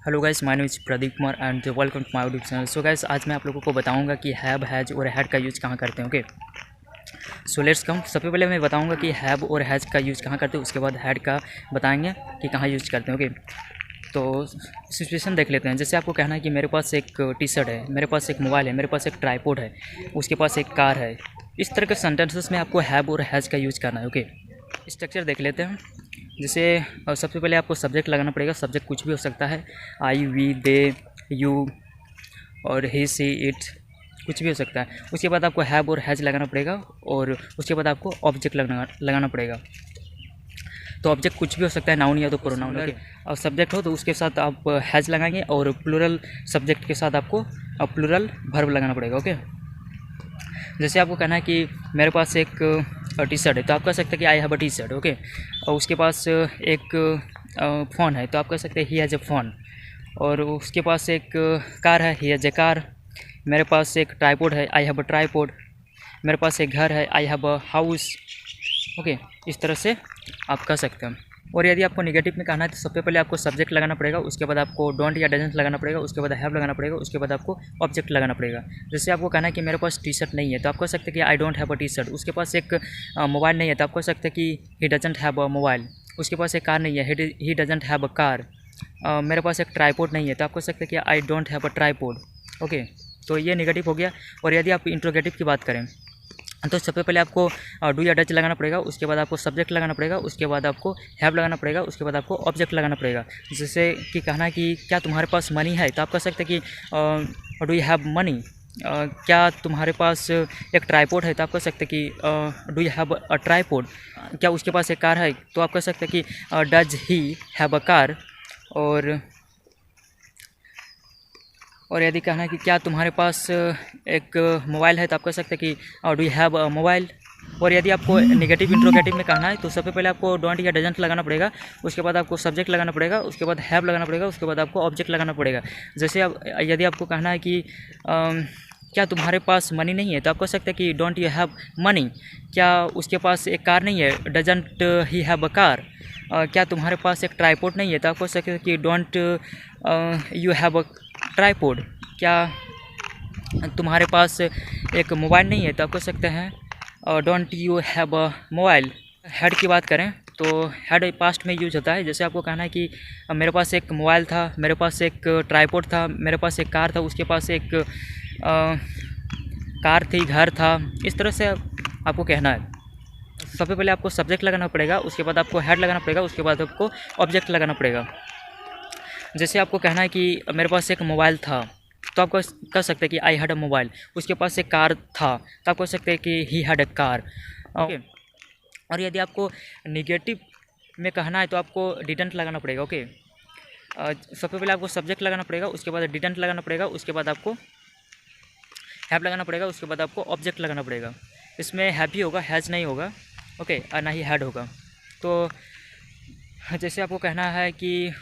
Hello guys, my name is Pradeep Kumar and welcome to my YouTube channel. So guys, आज मैं आप लोगों को बताऊंगा कि हैव, हैज और हैड का यूज़ कहाँ करते हैं। Okay, so let's come. सबसे पहले मैं बताऊंगा कि हैव और हैज का यूज़ कहाँ करते हैं, उसके बाद हैड का बताएंगे कि कहाँ यूज़ करते हैं। ओके, तो सिचुएशन देख लेते हैं। जैसे आपको कहना है कि मेरे पास एक टी शर्ट है, मेरे पास एक मोबाइल है, मेरे पास एक ट्राइपॉड है, उसके पास एक कार है। इस तरह के सेंटेंसेस में आपको हैव और हैज़ का यूज़ करना है। ओके, स्ट्रक्चर देख लेते हैं। जैसे सबसे पहले आपको सब्जेक्ट लगाना पड़ेगा। सब्जेक्ट कुछ भी हो सकता है, आई, वी, दे, यू और ही, सी, इट, कुछ भी हो सकता है। उसके बाद आपको हैव और हैज़ लगाना पड़ेगा और उसके बाद आपको ऑब्जेक्ट लगाना पड़ेगा। तो ऑब्जेक्ट कुछ भी हो सकता है, नाउन या तो प्रोनाउन। ओके, और सब्जेक्ट हो तो उसके साथ आप हैज़ लगाएंगे और प्लूरल सब्जेक्ट के साथ आपको प्लूरल वर्ब लगाना पड़ेगा। ओके, जैसे आपको कहना है कि मेरे पास एक टी शर्ट है, तो आप कह सकते हैं कि I have a T shirt. Okay, और उसके पास एक फ़ोन है, तो आप कह सकते हैं ही हैज़ अ फ़ोन। और उसके पास एक कार है, ही हैज़ अ कार। मेरे पास एक ट्राइपॉड है, आई हैव अ ट्राइपॉड। मेरे पास एक घर है, I have a house. Okay, इस तरह से आप कह सकते हैं। और यदि आपको नेगेटिव में कहना है तो सबसे पहले आपको सब्जेक्ट लगाना पड़ेगा, उसके बाद आपको डोंट या डजंट लगाना पड़ेगा, उसके बाद हैव लगाना पड़ेगा, उसके बाद आपको ऑब्जेक्ट लगाना पड़ेगा। जैसे आपको कहना है कि मेरे पास टी शर्ट नहीं है, तो आप कह सकते हैं कि I don't have a T shirt. उसके पास एक मोबाइल नहीं है, तो आप कह सकते हैं कि he doesn't have a mobile. उसके पास एक कार नहीं है, he doesn't have a car. मेरे पास एक ट्राइपॉड नहीं है, तो आप कह सकते हैं कि I don't have a tripod. Okay, तो ये नेगेटिव हो गया। और यदि आप इंट्रोगेटिव की बात करें तो सबसे पहले आपको डू या डच लगाना पड़ेगा, उसके बाद आपको सब्जेक्ट लगाना पड़ेगा, उसके बाद आपको हैव लगाना पड़ेगा, उसके बाद आपको ऑब्जेक्ट लगाना पड़ेगा। जैसे कि कहना है कि क्या तुम्हारे पास मनी है, तो आप कह सकते हैं कि डू यू हैव मनी। क्या तुम्हारे पास एक ट्राइपॉड है, तो आप कह सकते हैं कि do you have a tripod. क्या उसके पास एक कार है, तो आप कह सकते हैं कि does he have a car. और यदि कहना है कि क्या तुम्हारे पास एक मोबाइल है, तो आप कह सकते हैं कि do you have a mobile. और यदि आपको नेगेटिव इंट्रोगेटिव में कहना है तो सबसे पहले आपको डोंट या डजंट लगाना पड़ेगा, उसके बाद आपको सब्जेक्ट लगाना पड़ेगा, उसके बाद हैव लगाना पड़ेगा, उसके बाद आपको ऑब्जेक्ट लगाना पड़ेगा। जैसे अब यदि आपको कहना है कि क्या तुम्हारे पास मनी नहीं है, तो आप कह सकते हैं कि डोंट यू हैव मनी। क्या उसके पास एक कार नहीं है, doesn't he have a car. क्या तुम्हारे पास एक ट्राइपॉड नहीं है, तो आप कह सकते हैं कि don't you have a tripod. क्या तुम्हारे पास एक मोबाइल नहीं है, तो आप कह सकते हैं don't you have a mobile. Head की बात करें तो हेड पास्ट में यूज होता है। जैसे आपको कहना है कि मेरे पास एक मोबाइल था, मेरे पास एक ट्राइपॉड था, मेरे पास एक कार था, उसके पास एक कार थी, घर था। इस तरह से आपको कहना है। सबसे पहले आपको सब्जेक्ट लगाना पड़ेगा, उसके बाद आपको हेड लगाना पड़ेगा, उसके बाद आपको ऑब्जेक्ट लगाना पड़ेगा। जैसे आपको कहना है कि मेरे पास एक मोबाइल था, तो आप कह सकते हैं कि आई हैड अ मोबाइल। उसके पास एक कार था, तो आप कह सकते हैं कि he had a car. Okay, और यदि आपको निगेटिव में कहना है तो आपको डिडंट लगाना पड़ेगा। ओके, सबसे पहले आपको सब्जेक्ट लगाना पड़ेगा, उसके बाद डिडंट लगाना पड़ेगा, उसके बाद आपको हैव लगाना पड़ेगा, उसके बाद आपको ऑब्जेक्ट लगाना पड़ेगा। इसमें हैव ही होगा, हैज़ नहीं होगा। ओके, ना ही हैड होगा। तो जैसे आपको कहना है कि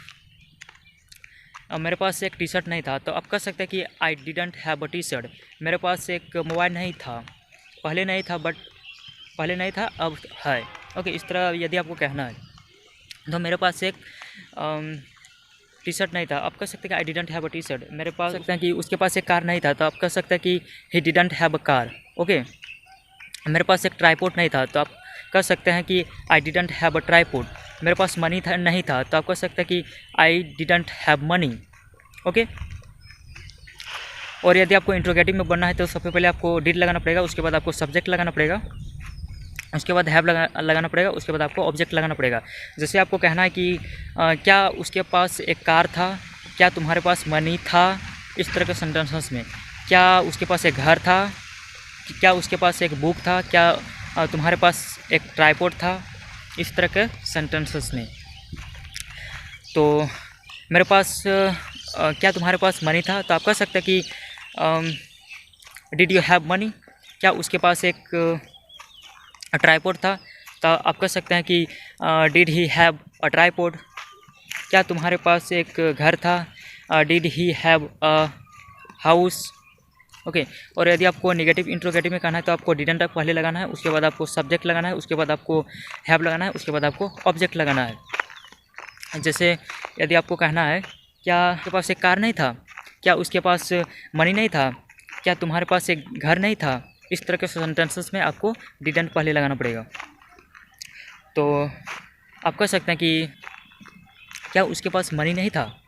मेरे पास एक टी शर्ट नहीं था, तो आप कह सकते हैं कि I didn't have a T shirt. मेरे पास एक मोबाइल नहीं था, पहले नहीं था, पहले नहीं था, अब है। ओके, इस तरह यदि आपको कहना है तो मेरे पास एक टी शर्ट नहीं था, आप कह सकते हैं कि I didn't have a T shirt. मेरे पास सकते हैं कि उसके पास एक कार नहीं था, तो आप कह सकते हैं कि he didn't have a car. Okay, मेरे पास एक ट्राइपॉड नहीं था, तो आप कह सकते हैं कि I didn't have a tripod. मेरे पास मनी था नहीं था, तो आप कह सकते हैं कि I didn't have money. Okay, और यदि आपको इंट्रोगेटिव में बनना है तो सबसे पहले आपको डिड लगाना पड़ेगा, उसके बाद आपको सब्जेक्ट लगाना पड़ेगा, उसके बाद हैव लगाना पड़ेगा, उसके बाद आपको ऑब्जेक्ट लगाना पड़ेगा। जैसे आपको कहना है कि क्या उसके पास एक कार था, क्या तुम्हारे पास मनी था। इस तरह के सेंटेंसेस में क्या उसके पास एक घर था, क्या उसके पास एक बुक था, क्या तुम्हारे पास एक ट्राइपॉड था। इस तरह के सेंटेंसेस में तो मेरे पास क्या तुम्हारे पास मनी था, तो आप कह सकते हैं कि डिड यू हैव मनी। क्या उसके पास एक ट्राइपॉड था, तो आप कह सकते हैं कि did he have a tripod. क्या तुम्हारे पास एक घर था, did he have a house. Okay, और यदि आपको नेगेटिव इंट्रोगेटिव में कहना है तो आपको डिडंट पहले लगाना है, उसके बाद आपको सब्जेक्ट लगाना है, उसके बाद आपको हैव लगाना है, उसके बाद आपको ऑब्जेक्ट लगाना है। जैसे यदि आपको कहना है क्या उसके पास एक कार नहीं था? क्या उसके पास मनी नहीं था? क्या तुम्हारे पास एक घर नहीं था? इस तरह के सेंटेंसेस में आपको डिडंट पहले लगाना पड़ेगा। तो आप कह सकते हैं कि क्या उसके पास मनी नहीं था?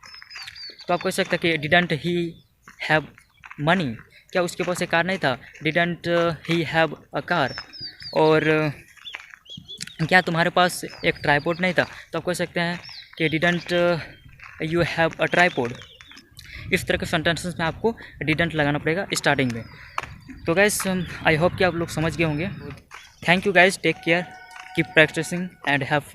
तो आप कह सकते हैं कि डिडंट ही हैव मनी। क्या उसके पास एक कार नहीं था? Didn't he have a car. और क्या तुम्हारे पास एक ट्राइपॉड नहीं था? तो आप कह सकते हैं कि didn't you have a tripod. इस तरह के सेंटेंसेस में आपको डिडंट लगाना पड़ेगा स्टार्टिंग में। तो गाइस आई होप कि आप लोग समझ गए होंगे। Thank you guys, take care, keep practicing and have fun.